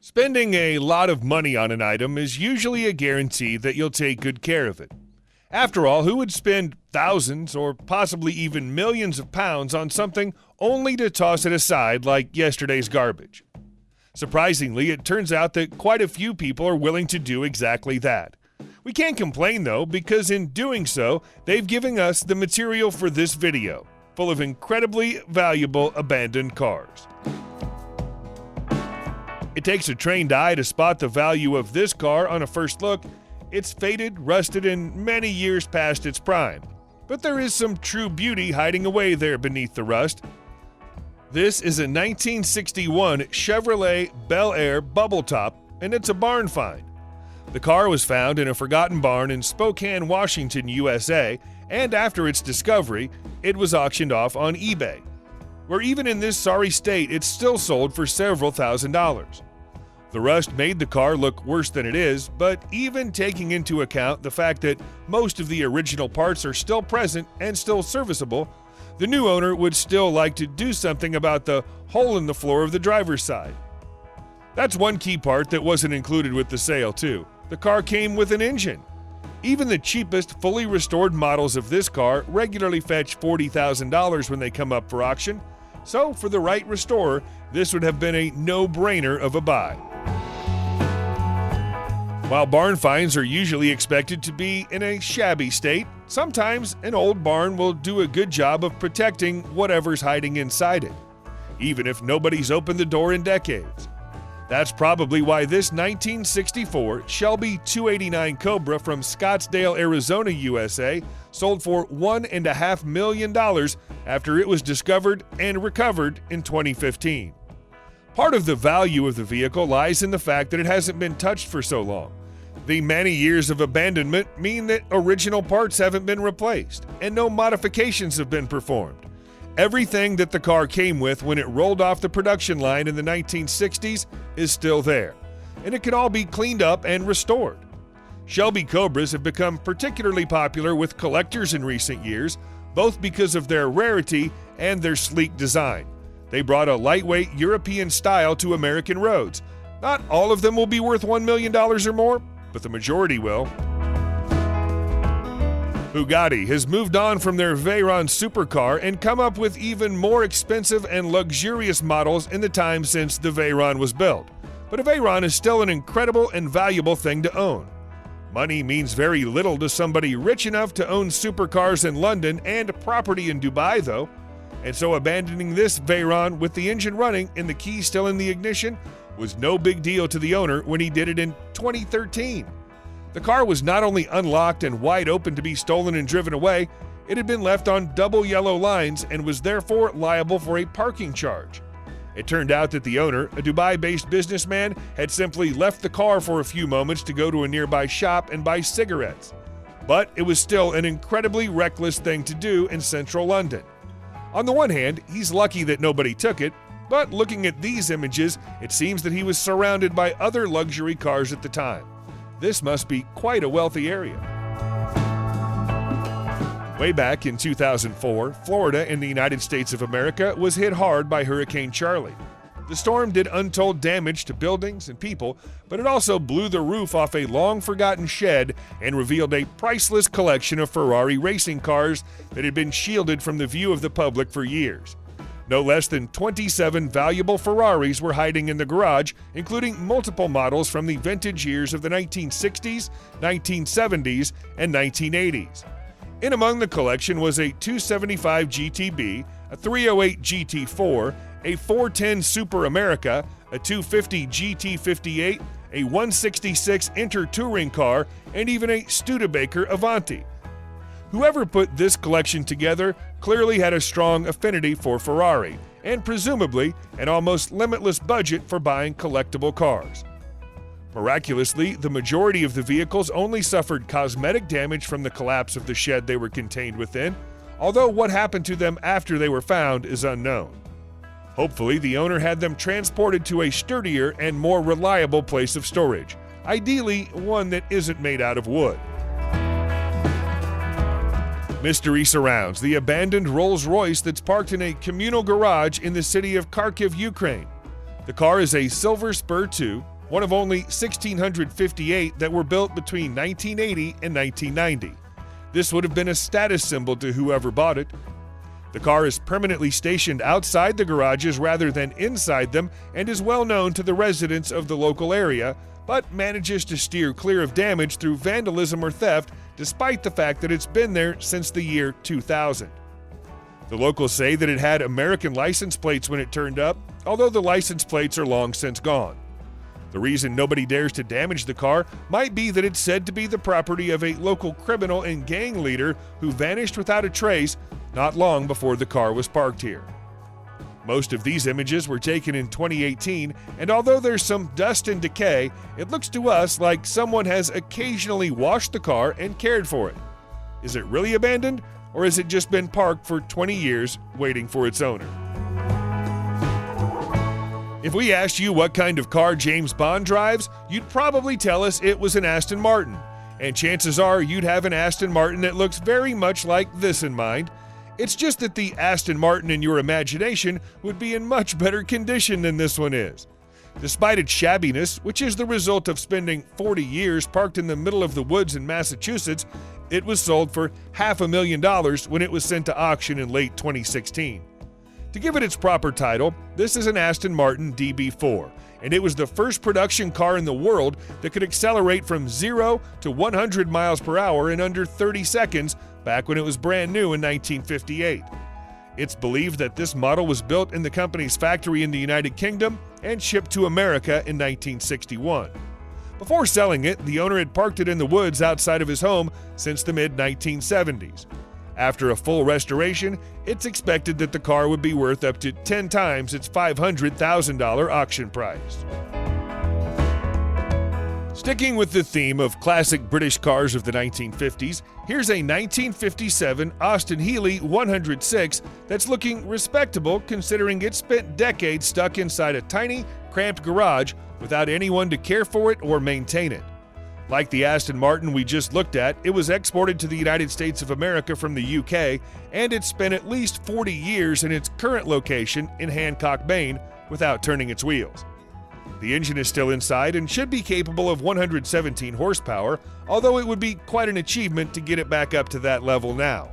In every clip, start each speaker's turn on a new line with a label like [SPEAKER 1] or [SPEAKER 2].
[SPEAKER 1] Spending a lot of money on an item is usually a guarantee that you'll take good care of it. After all, who would spend thousands or possibly even millions of pounds on something only to toss it aside like yesterday's garbage? Surprisingly, it turns out that quite a few people are willing to do exactly that. We can't complain though, because in doing so, they've given us the material for this video, full of incredibly valuable abandoned cars. It takes a trained eye to spot the value of this car on a first look. It's faded, rusted, and many years past its prime. But there is some true beauty hiding away there beneath the rust. This is a 1961 Chevrolet Bel Air Bubble Top, and it's a barn find. The car was found in a forgotten barn in Spokane, Washington, USA, and after its discovery, it was auctioned off on eBay, where even in this sorry state, it's still sold for several $1,000s. The rust made the car look worse than it is, but even taking into account the fact that most of the original parts are still present and still serviceable, the new owner would still like to do something about the hole in the floor of the driver's side. That's one key part that wasn't included with the sale, too. The car came with an engine. Even the cheapest, fully restored models of this car regularly fetch $40,000 when they come up for auction, so for the right restorer, this would have been a no-brainer of a buy. While barn finds are usually expected to be in a shabby state, sometimes an old barn will do a good job of protecting whatever's hiding inside it, even if nobody's opened the door in decades. That's probably why this 1964 Shelby 289 Cobra from Scottsdale, Arizona, USA sold for $1.5 million after it was discovered and recovered in 2015. Part of the value of the vehicle lies in the fact that it hasn't been touched for so long. The many years of abandonment mean that original parts haven't been replaced and no modifications have been performed. Everything that the car came with when it rolled off the production line in the 1960s is still there, and it can all be cleaned up and restored. Shelby Cobras have become particularly popular with collectors in recent years, both because of their rarity and their sleek design. They brought a lightweight European style to American roads. Not all of them will be worth $1 million or more, but the majority will. Bugatti has moved on from their Veyron supercar and come up with even more expensive and luxurious models in the time since the Veyron was built. But a Veyron is still an incredible and valuable thing to own. Money means very little to somebody rich enough to own supercars in London and property in Dubai, though. And so abandoning this Veyron with the engine running and the key still in the ignition was no big deal to the owner when he did it in 2013. The car was not only unlocked and wide open to be stolen and driven away, it had been left on double yellow lines and was therefore liable for a parking charge. It turned out that the owner, a Dubai-based businessman, had simply left the car for a few moments to go to a nearby shop and buy cigarettes. But it was still an incredibly reckless thing to do in central London. On the one hand, he's lucky that nobody took it, but looking at these images, it seems that he was surrounded by other luxury cars at the time. This must be quite a wealthy area. Way back in 2004, Florida in the United States of America was hit hard by Hurricane Charlie. The storm did untold damage to buildings and people, but it also blew the roof off a long-forgotten shed and revealed a priceless collection of Ferrari racing cars that had been shielded from the view of the public for years. No less than 27 valuable Ferraris were hiding in the garage, including multiple models from the vintage years of the 1960s, 1970s, and 1980s. In among the collection was a 275 GTB, a 308 GT4, a 410 Super America, a 250 GT58, a 166 Inter Touring car, and even a Studebaker Avanti. Whoever put this collection together clearly had a strong affinity for Ferrari, and presumably an almost limitless budget for buying collectible cars. Miraculously, the majority of the vehicles only suffered cosmetic damage from the collapse of the shed they were contained within, although what happened to them after they were found is unknown. Hopefully, the owner had them transported to a sturdier and more reliable place of storage, ideally one that isn't made out of wood. Mystery surrounds the abandoned Rolls-Royce that's parked in a communal garage in the city of Kharkiv, Ukraine. The car is a silver Spur 2, one of only 1,658 that were built between 1980 and 1990. This would have been a status symbol to whoever bought it. The car is permanently stationed outside the garages rather than inside them and is well known to the residents of the local area, but manages to steer clear of damage through vandalism or theft despite the fact that it's been there since the year 2000. The locals say that it had American license plates when it turned up, although the license plates are long since gone. The reason nobody dares to damage the car might be that it's said to be the property of a local criminal and gang leader who vanished without a trace not long before the car was parked here. Most of these images were taken in 2018, and although there's some dust and decay, it looks to us like someone has occasionally washed the car and cared for it. Is it really abandoned, or has it just been parked for 20 years waiting for its owner? If we asked you what kind of car James Bond drives, you'd probably tell us it was an Aston Martin. And chances are you'd have an Aston Martin that looks very much like this in mind. It's just that the Aston Martin in your imagination would be in much better condition than this one is. Despite its shabbiness, which is the result of spending 40 years parked in the middle of the woods in Massachusetts, it was sold for $500,000 when it was sent to auction in late 2016. To give it its proper title, this is an Aston Martin DB4, and it was the first production car in the world that could accelerate from 0 to 100 miles per hour in under 30 seconds back when it was brand new in 1958. It's believed that this model was built in the company's factory in the United Kingdom and shipped to America in 1961. Before selling it, the owner had parked it in the woods outside of his home since the mid-1970s. After a full restoration, it's expected that the car would be worth up to 10 times its $500,000 auction price. Sticking with the theme of classic British cars of the 1950s, here's a 1957 Austin Healey 106 that's looking respectable considering it spent decades stuck inside a tiny, cramped garage without anyone to care for it or maintain it. Like the Aston Martin we just looked at, it was exported to the United States of America from the UK, and it spent at least 40 years in its current location in Hancock, Maine, without turning its wheels. The engine is still inside and should be capable of 117 horsepower, although it would be quite an achievement to get it back up to that level now.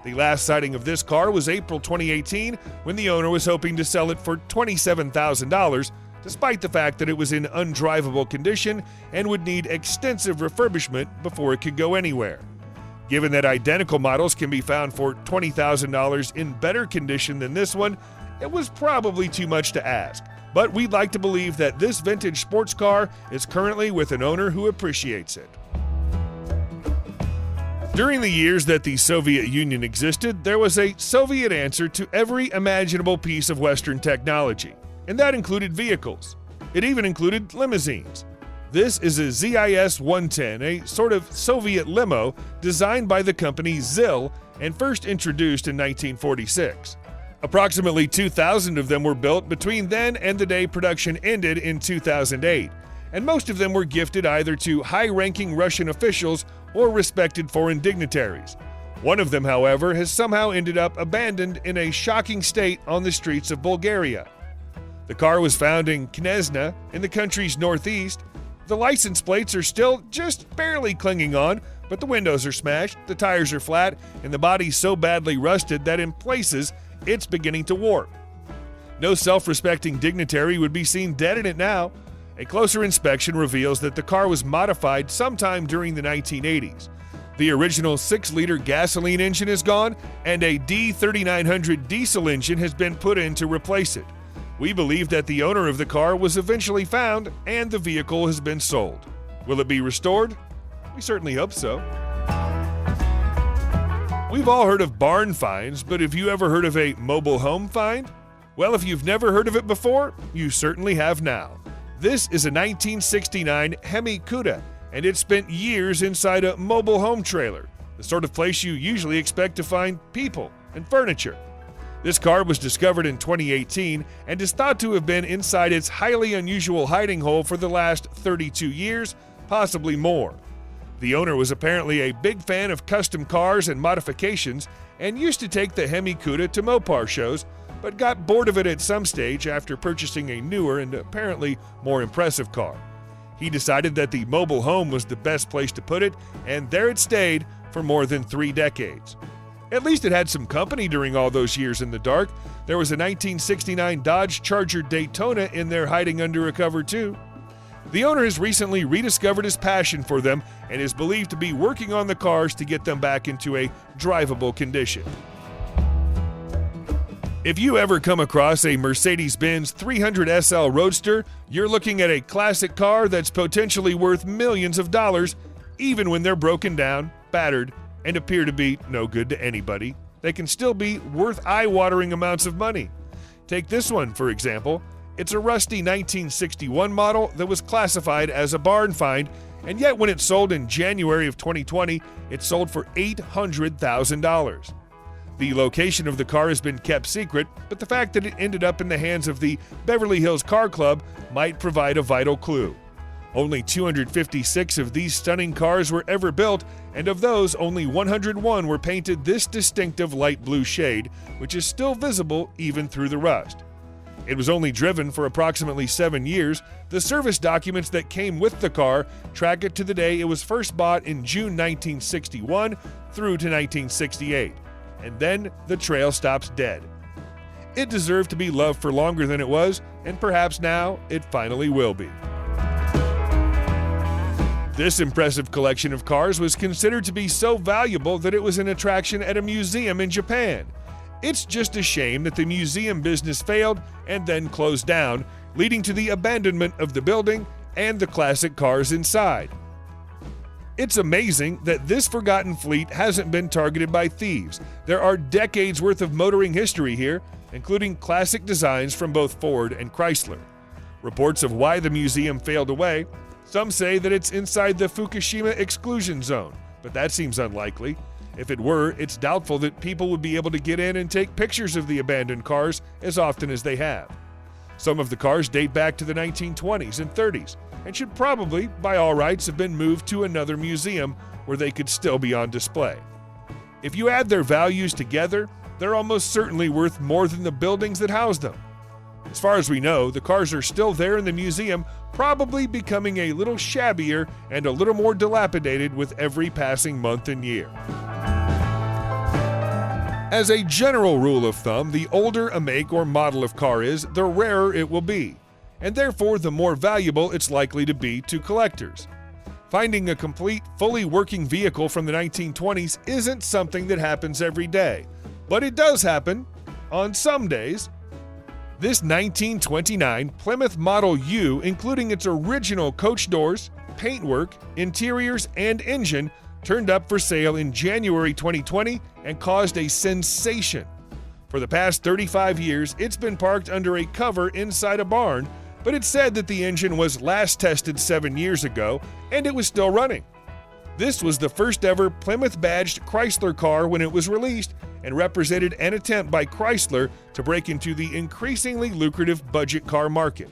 [SPEAKER 1] The last sighting of this car was April 2018, when the owner was hoping to sell it for $27,000, despite the fact that it was in undrivable condition and would need extensive refurbishment before it could go anywhere. Given that identical models can be found for $20,000 in better condition than this one, it was probably too much to ask. But we'd like to believe that this vintage sports car is currently with an owner who appreciates it. During the years that the Soviet Union existed, there was a Soviet answer to every imaginable piece of Western technology, and that included vehicles. It even included limousines. This is a ZIS 110, a sort of Soviet limo designed by the company ZIL and first introduced in 1946. Approximately 2,000 of them were built between then and the day production ended in 2008, and most of them were gifted either to high-ranking Russian officials or respected foreign dignitaries. One of them, however, has somehow ended up abandoned in a shocking state on the streets of Bulgaria. The car was found in Knezna, in the country's northeast. The license plates are still just barely clinging on, but the windows are smashed, the tires are flat, and the body's so badly rusted that in places, it's beginning to warp. No self-respecting dignitary would be seen dead in it now. A closer inspection reveals that the car was modified sometime during the 1980s. The original 6-liter gasoline engine is gone, and a D3900 diesel engine has been put in to replace it. We believe that the owner of the car was eventually found, and the vehicle has been sold. Will it be restored? We certainly hope so. We've all heard of barn finds, but have you ever heard of a mobile home find? Well, if you've never heard of it before, you certainly have now. This is a 1969 Hemi Cuda, and it spent years inside a mobile home trailer, the sort of place you usually expect to find people and furniture. This car was discovered in 2018 and is thought to have been inside its highly unusual hiding hole for the last 32 years, possibly more. The owner was apparently a big fan of custom cars and modifications and used to take the Hemi Cuda to Mopar shows, but got bored of it at some stage after purchasing a newer and apparently more impressive car. He decided that the mobile home was the best place to put it, and there it stayed for more than 3 decades. At least it had some company during all those years in the dark. There was a 1969 Dodge Charger Daytona in there hiding under a cover too. The owner has recently rediscovered his passion for them and is believed to be working on the cars to get them back into a drivable condition. If you ever come across a Mercedes-Benz 300 SL Roadster, you're looking at a classic car that's potentially worth millions of dollars, even when they're broken down, battered, and appear to be no good to anybody. They can still be worth eye-watering amounts of money. Take this one, for example. It's a rusty 1961 model that was classified as a barn find, and yet when it sold in January of 2020, it sold for $800,000. The location of the car has been kept secret, but the fact that it ended up in the hands of the Beverly Hills Car Club might provide a vital clue. Only 256 of these stunning cars were ever built, and of those, only 101 were painted this distinctive light blue shade, which is still visible even through the rust. It was only driven for approximately 7 years. The service documents that came with the car track it to the day it was first bought in June 1961 through to 1968. And then the trail stops dead. It deserved to be loved for longer than it was, and perhaps now it finally will be. This impressive collection of cars was considered to be so valuable that it was an attraction at a museum in Japan. It's just a shame that the museum business failed and then closed down, leading to the abandonment of the building and the classic cars inside. It's amazing that this forgotten fleet hasn't been targeted by thieves. There are decades worth of motoring history here, including classic designs from both Ford and Chrysler. Reports of why the museum failed away: some say that it's inside the Fukushima exclusion zone, but that seems unlikely. If it were, it's doubtful that people would be able to get in and take pictures of the abandoned cars as often as they have. Some of the cars date back to the 1920s and 30s and should probably, by all rights, have been moved to another museum where they could still be on display. If you add their values together, they're almost certainly worth more than the buildings that house them. As far as we know, the cars are still there in the museum, probably becoming a little shabbier and a little more dilapidated with every passing month and year. As a general rule of thumb, the older a make or model of car is, the rarer it will be, and therefore the more valuable it's likely to be to collectors. Finding a complete, fully working vehicle from the 1920s isn't something that happens every day, but it does happen on some days. This 1929 Plymouth Model U, including its original coach doors, paintwork, interiors, and engine, turned up for sale in January 2020 and caused a sensation. For the past 35 years, it's been parked under a cover inside a barn, but it's said that the engine was last tested 7 years ago and it was still running. This was the first ever Plymouth-badged Chrysler car when it was released and represented an attempt by Chrysler to break into the increasingly lucrative budget car market.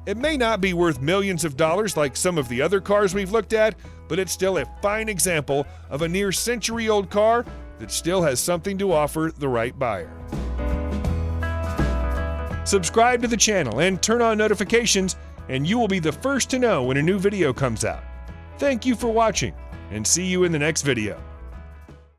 [SPEAKER 1] It may not be worth millions of dollars like some of the other cars we've looked at, but it's still a fine example of a near-century-old car that still has something to offer the right buyer. Subscribe to the channel and turn on notifications, and you will be the first to know when a new video comes out. Thank you for watching, and see you in the next video.